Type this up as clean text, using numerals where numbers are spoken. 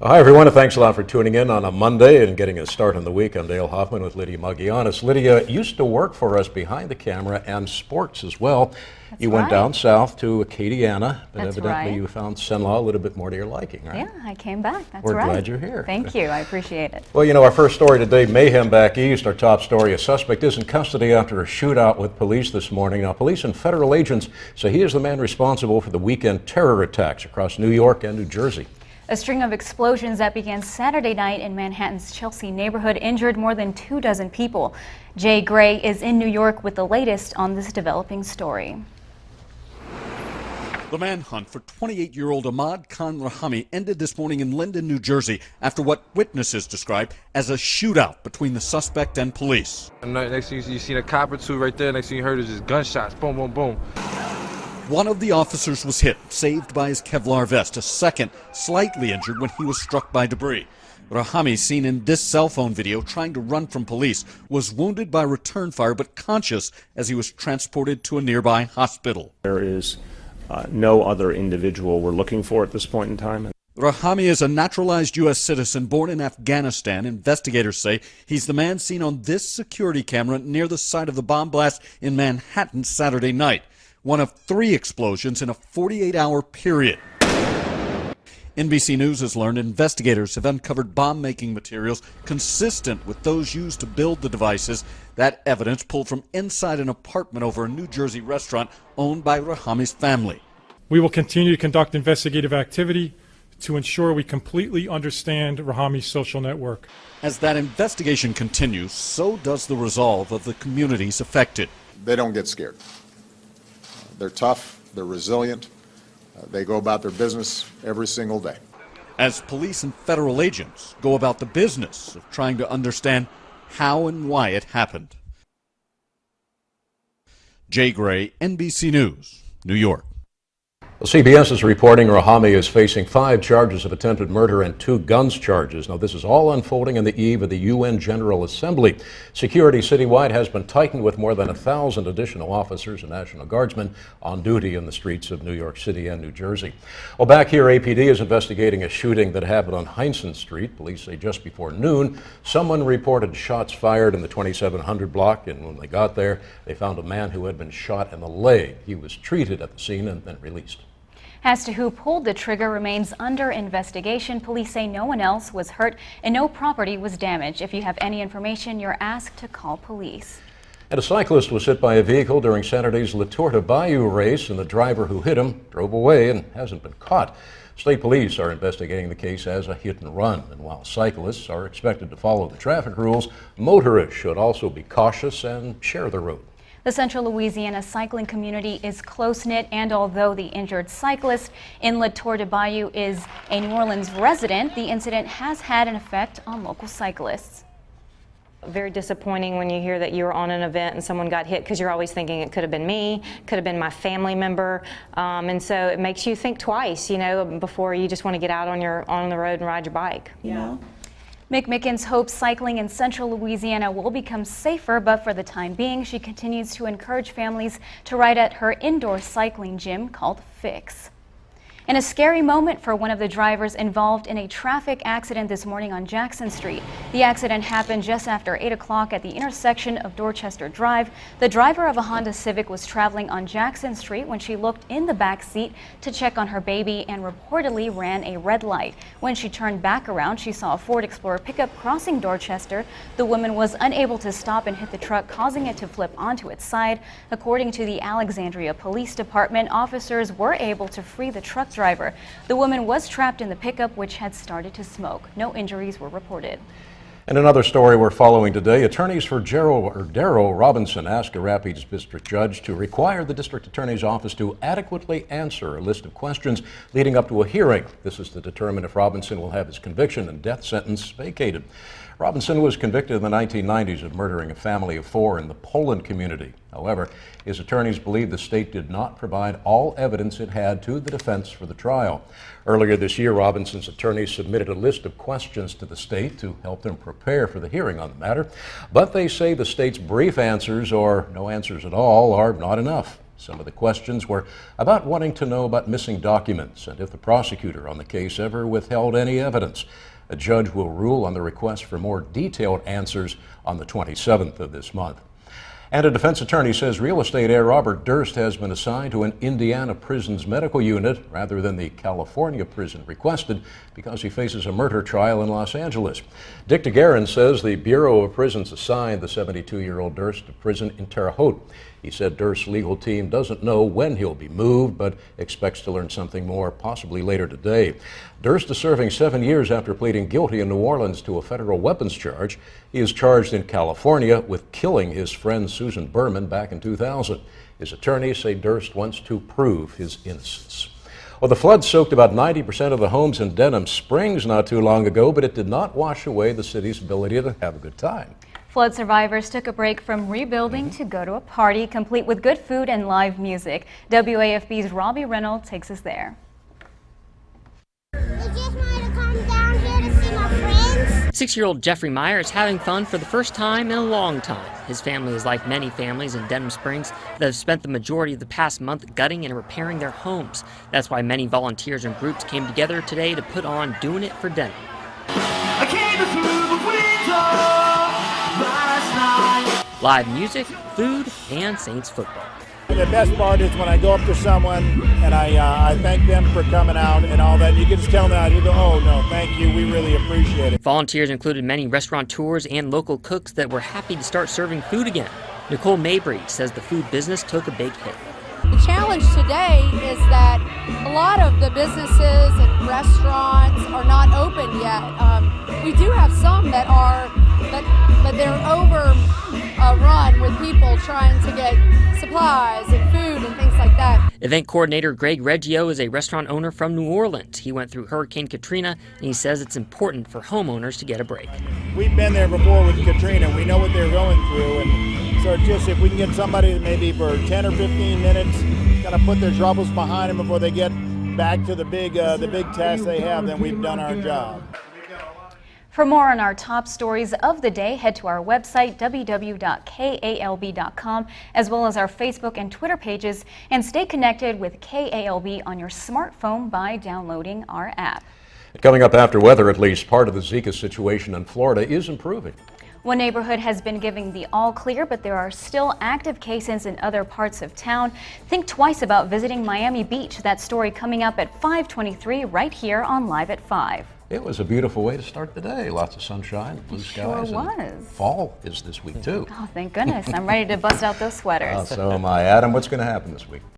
Hi, everyone, and thanks a lot for tuning in on a Monday and getting a start on the week. I'm Dale Hoffman with Lydia Magallanes. Lydia used to work for us behind the camera and sports as well. That's you went down south to Acadiana, but That's evidently right. you found Cenla a little bit more to your liking, right? Yeah, I came back. That's We're right. glad you're here. Thank you. I appreciate it. Well, you know, our first story today, mayhem back east. Our top story, a suspect is in custody after a shootout with police this morning. Now, police and federal agents say he is the man responsible for the weekend terror attacks across New York and New Jersey. A string of explosions that began Saturday night in Manhattan's Chelsea neighborhood injured more than 24 people. Jay Gray is in New York with the latest on this developing story. The manhunt for 28-year-old Ahmad Khan Rahami ended this morning in Linden, New Jersey, after what witnesses described as a shootout between the suspect and police. And next thing you see a cop or two right there. Next thing you heard is just gunshots. Boom, boom, boom. One of the officers was hit, saved by his Kevlar vest. A second, slightly injured when he was struck by debris. Rahami, seen in this cell phone video trying to run from police, was wounded by return fire but conscious as he was transported to a nearby hospital. There is no other individual we're looking for at this point in time. Rahami is a naturalized U.S. citizen born in Afghanistan. Investigators say he's the man seen on this security camera near the site of the bomb blast in Manhattan Saturday night. One of 3 explosions in a 48-hour period. NBC News has learned investigators have uncovered bomb-making materials consistent with those used to build the devices. That evidence pulled from inside an apartment over a New Jersey restaurant owned by Rahami's family. We will continue to conduct investigative activity to ensure we completely understand Rahami's social network. As that investigation continues, so does the resolve of the communities affected. They don't get scared. They're tough, they're resilient, they go about their business every single day. As police and federal agents go about the business of trying to understand how and why it happened. Jay Gray, NBC News, New York. Well, CBS is reporting Rahami is facing 5 charges of attempted murder and 2 guns charges. Now, this is all unfolding on the eve of the UN General Assembly. Security citywide has been tightened with more than 1,000 additional officers and National Guardsmen on duty in the streets of New York City and New Jersey. Well, back here, APD is investigating a shooting that happened on Heinsohn Street. Police say just before noon, someone reported shots fired in the 2700 block, and when they got there, they found a man who had been shot in the leg. He was treated at the scene and then released. As to who pulled the trigger remains under investigation. Police say no one else was hurt and no property was damaged. If you have any information, you're asked to call police. And a cyclist was hit by a vehicle during Saturday's La Torta Bayou race, and the driver who hit him drove away and hasn't been caught. State police are investigating the case as a hit and run. And while cyclists are expected to follow the traffic rules, motorists should also be cautious and share the road. The Central Louisiana cycling community is close-knit, and although the injured cyclist in La Torta Bayou is a New Orleans resident, the incident has had an effect on local cyclists. Very disappointing when you hear that you were on an event and someone got hit, because you're always thinking it could have been me, could have been my family member, and so it makes you think twice, you know, before you just want to get out on the road and ride your bike. You know? Mick Mickens hopes cycling in Central Louisiana will become safer, but for the time being, she continues to encourage families to ride at her indoor cycling gym called Fix. And a scary moment for one of the drivers involved in a traffic accident this morning on Jackson Street. The accident happened just after 8 o'clock at the intersection of Dorchester Drive. The driver of a Honda Civic was traveling on Jackson Street when she looked in the back seat to check on her baby and reportedly ran a red light. When she turned back around, she saw a Ford Explorer pickup crossing Dorchester. The woman was unable to stop and hit the truck, causing it to flip onto its side. According to the Alexandria Police Department, officers were able to free the truck driver. The woman was trapped in the pickup, which had started to smoke. No injuries were reported. And another story we're following today, attorneys for Darrell Robinson asked a Rapids district judge to require the district attorney's office to adequately answer a list of questions leading up to a hearing. This is to determine if Robinson will have his conviction and death sentence vacated. Robinson was convicted in the 1990s of murdering a family of 4 in the Poland community. However, his attorneys believe the state did not provide all evidence it had to the defense for the trial. Earlier this year, Robinson's attorneys submitted a list of questions to the state to help them prepare for the hearing on the matter, but they say the state's brief answers or no answers at all are not enough. Some of the questions were about wanting to know about missing documents and if the prosecutor on the case ever withheld any evidence. A judge will rule on the request for more detailed answers on the 27th of this month. And a defense attorney says real estate heir Robert Durst has been assigned to an Indiana prison's medical unit rather than the California prison requested because he faces a murder trial in Los Angeles. Dick DeGuerin says the Bureau of Prisons assigned the 72-year-old Durst to prison in Terre Haute. He said Durst's legal team doesn't know when he'll be moved, but expects to learn something more possibly later today. Durst is serving 7 years after pleading guilty in New Orleans to a federal weapons charge. He is charged in California with killing his friend Susan Berman back in 2000. His attorneys say Durst wants to prove his innocence. Well, the flood soaked about 90% of the homes in Denham Springs not too long ago, but it did not wash away the city's ability to have a good time. Flood survivors took a break from rebuilding to go to a party complete with good food and live music. WAFB's Robbie Reynolds takes us there. We just wanted to come down here to see my friends. 6-year-old Jeffrey Meyer is having fun for the first time in a long time. His family is like many families in Denham Springs that have spent the majority of the past month gutting and repairing their homes. That's why many volunteers and groups came together today to put on Doing It for Denham. I came through the window last night. Live music, food, and Saints football. The best part is when I go up to someone and I thank them for coming out and all that. You can just tell them that. You go, oh, no, thank you. We really appreciate it. Volunteers included many restaurateurs and local cooks that were happy to start serving food again. Nicole Mabry says the food business took a big hit. The challenge today is that a lot of the businesses and restaurants are not open yet. We do have some that are, but they're overrun with people trying to get supplies and food and things like that. Event coordinator Greg Reggio is a restaurant owner from New Orleans. He went through Hurricane Katrina, and he says it's important for homeowners to get a break. We've been there before with Katrina. We know what they're going through, and so it's just if we can get somebody maybe for 10 or 15 minutes, kind of put their troubles behind them before they get back to the big task they have, then we've done our job. For more on our top stories of the day, head to our website, www.kalb.com, as well as our Facebook and Twitter pages, and stay connected with KALB on your smartphone by downloading our app. Coming up after weather, at least part of the Zika situation in Florida is improving. One neighborhood has been giving the all clear, but there are still active cases in other parts of town. Think twice about visiting Miami Beach. That story coming up at 5:23 right here on Live at 5. It was a beautiful way to start the day. Lots of sunshine, blue skies. Sure was. Fall is this week, too. Oh, thank goodness. I'm ready to bust out those sweaters. So am I. Adam, what's going to happen this week?